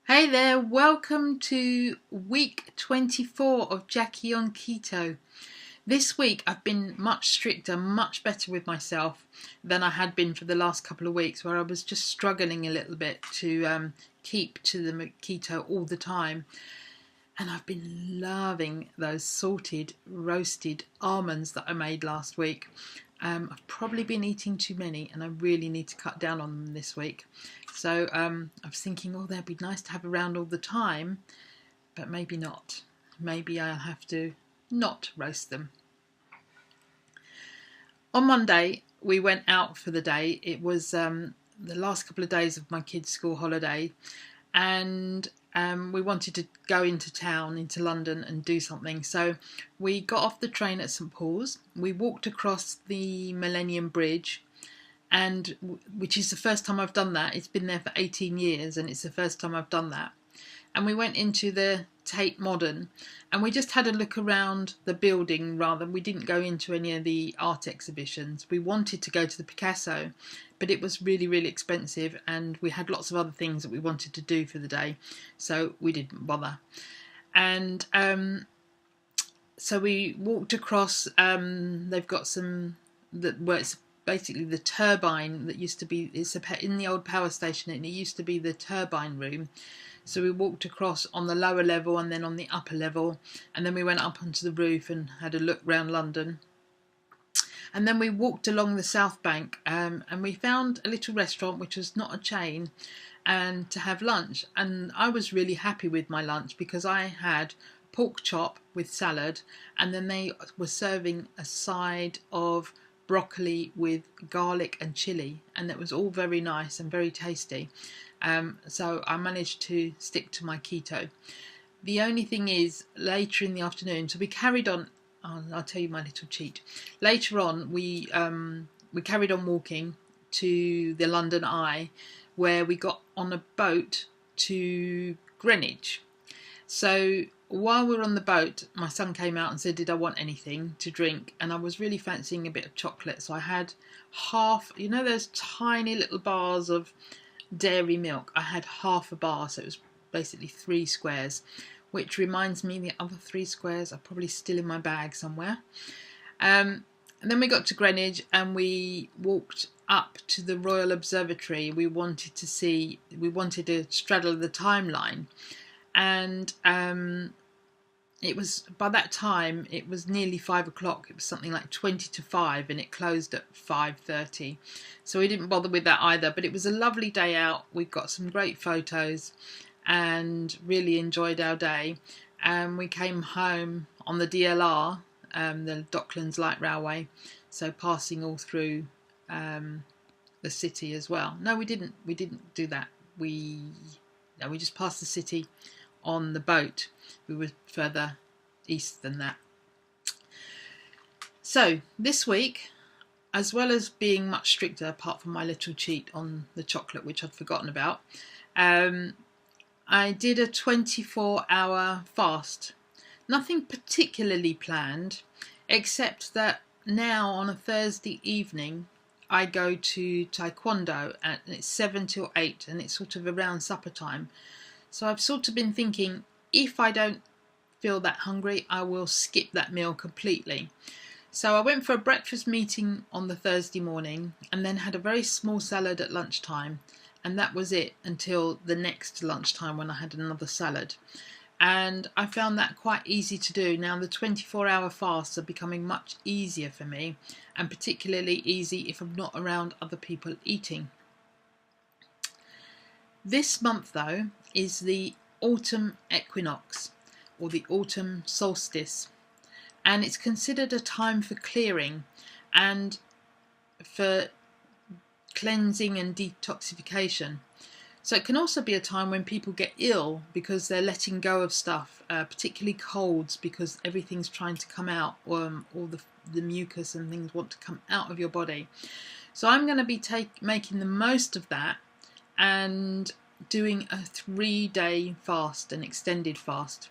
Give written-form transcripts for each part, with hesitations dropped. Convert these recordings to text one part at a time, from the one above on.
Hey there, welcome to week 24 of Jackie on Keto. This week I've been much stricter, much better with myself than I had been for the last couple of weeks, where I was just struggling a little bit to keep to the keto all the time. And I've been loving those salted, roasted almonds that I made last week. I've probably been eating too many and I really need to cut down on them this week. So I was thinking, they'd be nice to have around all the time, but maybe not. Maybe I'll have to not roast them. On Monday, we went out for the day. It was the last couple of days of my kids' school holiday, and we wanted to go into town, into London, and do something. So we got off the train at St Paul's. We walked across the Millennium Bridge, and which is the first time I've done that. It's been there for 18 years, and it's the first time I've done that. And we went into the Tate Modern, and we just had a look around the building rather. We didn't go into any of the art exhibitions. We wanted to go to the Picasso, but it was really, really expensive, and we had lots of other things that we wanted to do for the day, so we didn't bother. And so we walked across. They've got some that where it's basically the turbine that used to be, it's in the old power station, and it used to be the turbine room. So we walked across on the lower level and then on the upper level, and then we went up onto the roof and had a look round London. And then we walked along the South Bank, and we found a little restaurant which was not a chain, and to have lunch. And I was really happy with my lunch because I had pork chop with salad, and then they were serving a side of broccoli with garlic and chilli, and it was all very nice and very tasty. So I managed to stick to my keto. The only thing is, later in the afternoon, so we carried on. I'll tell you my little cheat. Later on, we carried on walking to the London Eye, where we got on a boat to Greenwich. So while we were on the boat, my son came out and said, did I want anything to drink? And I was really fancying a bit of chocolate. So I had half, those tiny little bars of dairy milk. I had half a bar, so it was basically 3 squares, which reminds me the other 3 squares are probably still in my bag somewhere. And then we got to Greenwich and we walked up to the Royal Observatory. We wanted to straddle the timeline. And it was, by that time, it was nearly 5 o'clock. It was something like 20 to 5, and it closed at 5:30. So we didn't bother with that either. But it was a lovely day out. We got some great photos and really enjoyed our day. And we came home on the DLR, the Docklands Light Railway, so passing all through the city as well. No, we didn't do that. We just passed the city on the boat. We were further east than that. So this week, as well as being much stricter, apart from my little cheat on the chocolate, which I'd forgotten about, I did a 24-hour fast. Nothing particularly planned, except that now on a Thursday evening I go to Taekwondo, and it's 7 till 8, and it's sort of around supper time. So I've sort of been thinking, if I don't feel that hungry, I will skip that meal completely. So I went for a breakfast meeting on the Thursday morning, and then had a very small salad at lunchtime, and that was it until the next lunchtime when I had another salad. And I found that quite easy to do. Now the 24-hour fasts are becoming much easier for me, and particularly easy if I'm not around other people eating. This month, though, is the autumn equinox, or the autumn solstice, and it's considered a time for clearing and for cleansing and detoxification. So it can also be a time when people get ill because they're letting go of stuff, particularly colds, because everything's trying to come out, or all the mucus and things want to come out of your body. So I'm going to be making the most of that and doing a 3-day fast, an extended fast.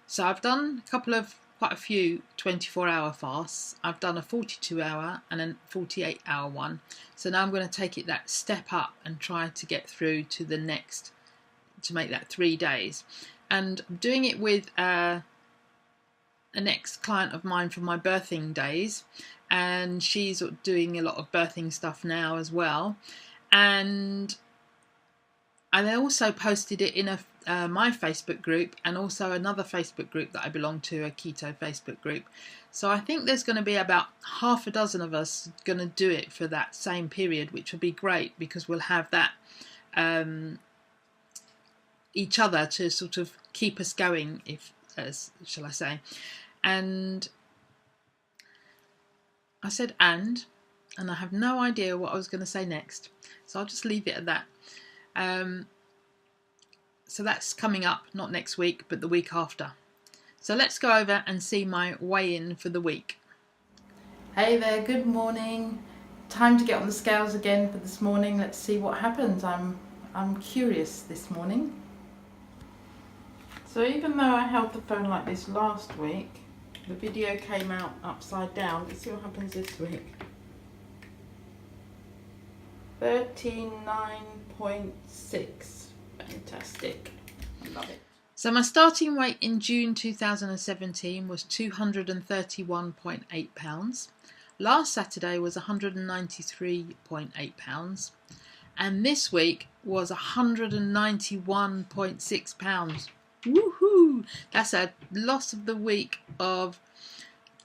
So I've done quite a few 24-hour fasts. I've done a 42-hour and a 48-hour one. So now I'm going to take it that step up and try to get through to the next to make that 3 days. And I'm doing it with an ex-client of mine from my birthing days, and she's doing a lot of birthing stuff now as well. And I also posted it in my Facebook group, and also another Facebook group that I belong to, a keto Facebook group. So I think there's going to be about half a dozen of us going to do it for that same period, which will be great because we'll have that each other to sort of keep us going, shall I say. And I said and I have no idea what I was going to say next, so I'll just leave it at that. So that's coming up, not next week, but the week after. So let's go over and see my weigh-in for the week. Hey there, good morning. Time to get on the scales again for this morning. Let's see what happens. I'm curious this morning. So even though I held the phone like this last week, the video came out upside down. Let's see what happens this week. 39.6. Fantastic. I love it. So my starting weight in June 2017 was 231.8 pounds. Last Saturday was 193.8 pounds. And this week was 191.6 pounds. Woohoo! That's a loss of the week of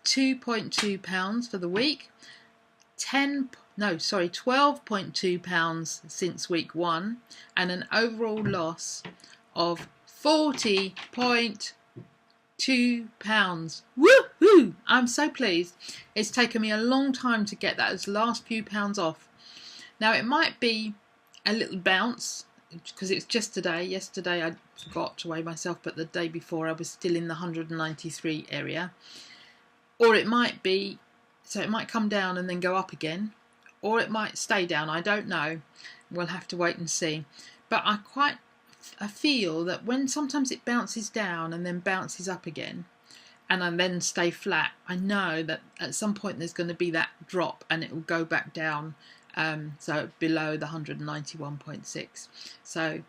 2.2 pounds for the week. 12.2 pounds since week 1, and an overall loss of 40.2 pounds. Woohoo! I'm so pleased. It's taken me a long time to get those last few pounds off. Now it might be a little bounce because it's just today. Yesterday I forgot to weigh myself, but the day before I was still in the 193 area. Or it might be, so it might come down and then go up again, or it might stay down. I don't know. We'll have to wait and see. But I feel that when sometimes it bounces down and then bounces up again, and I then stay flat, I know that at some point there's going to be that drop and it will go back down, so below the 191.6. So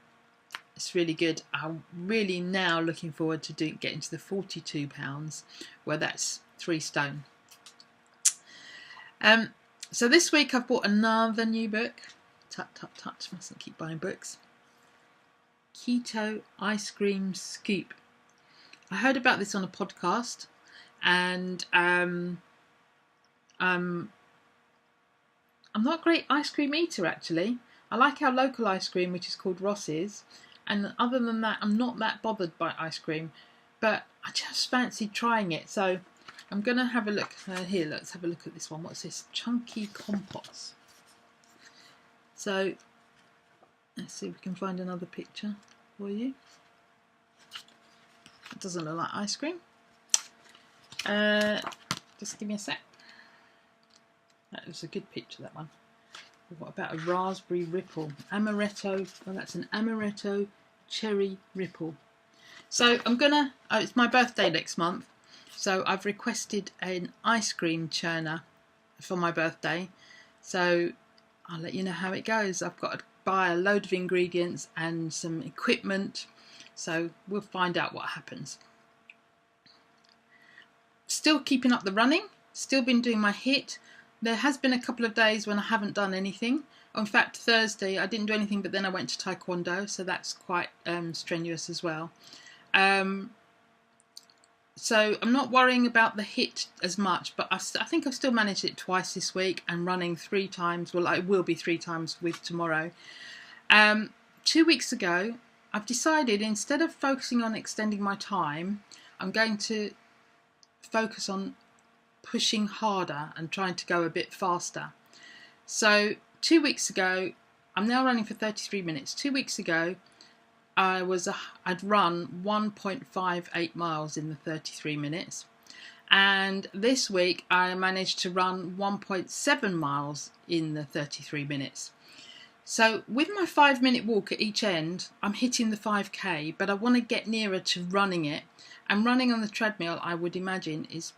it's really good. I'm really now looking forward to getting to the 42 pounds, where that's 3 stone. So this week I've bought another new book. Tut tut tut, mustn't keep buying books. Keto Ice Cream Scoop. I heard about this on a podcast, and I'm not a great ice cream eater actually. I like our local ice cream, which is called Ross's, and other than that I'm not that bothered by ice cream, but I just fancied trying it, so I'm going to have a look. Here, let's have a look at this one. What's this? Chunky Compots. So, let's see if we can find another picture for you. It doesn't look like ice cream. Just give me a sec. That was a good picture, that one. What about a raspberry ripple? Amaretto. Well, that's an amaretto cherry ripple. So, I'm going to... Oh, it's my birthday next month. So I've requested an ice cream churner for my birthday. So I'll let you know how it goes. I've got to buy a load of ingredients and some equipment. So we'll find out what happens. Still keeping up the running. Still been doing my HIIT. There has been a couple of days when I haven't done anything. In fact, Thursday I didn't do anything, but then I went to Taekwondo. So that's quite strenuous as well. So I'm not worrying about the HIIT as much, but I think I've still managed it twice this week and running 3 times. Well, it will be 3 times with tomorrow. 2 weeks ago, I've decided instead of focusing on extending my time, I'm going to focus on pushing harder and trying to go a bit faster. So 2 weeks ago, I'm now running for 33 minutes. 2 weeks ago, I'd run 1.58 miles in the 33 minutes, and this week I managed to run 1.7 miles in the 33 minutes. So with my 5-minute walk at each end, I'm hitting the 5k, but I want to get nearer to running it, and running on the treadmill, I would imagine, is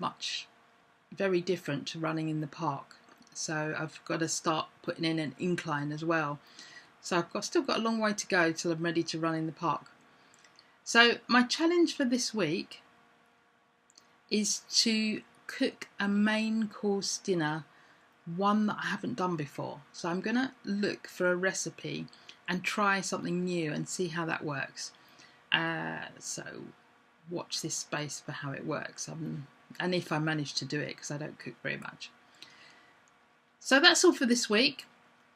very different to running in the park. So I've got to start putting in an incline as well. So still got a long way to go till I'm ready to run in the park. So my challenge for this week is to cook a main course dinner, one that I haven't done before. So I'm going to look for a recipe and try something new and see how that works. So watch this space for how it works, and if I manage to do it, because I don't cook very much. So that's all for this week.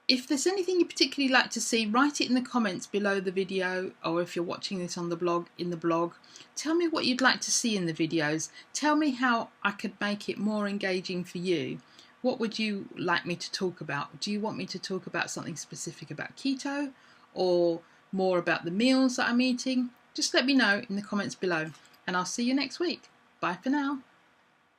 If there's anything you particularly like to see, write it in the comments below the video, or if you're watching this on the blog, in the blog. Tell me what you'd like to see in the videos. Tell me how I could make it more engaging for you. What would you like me to talk about? Do you want me to talk about something specific about keto, or more about the meals that I'm eating? Just let me know in the comments below, and I'll see you next week. Bye for now.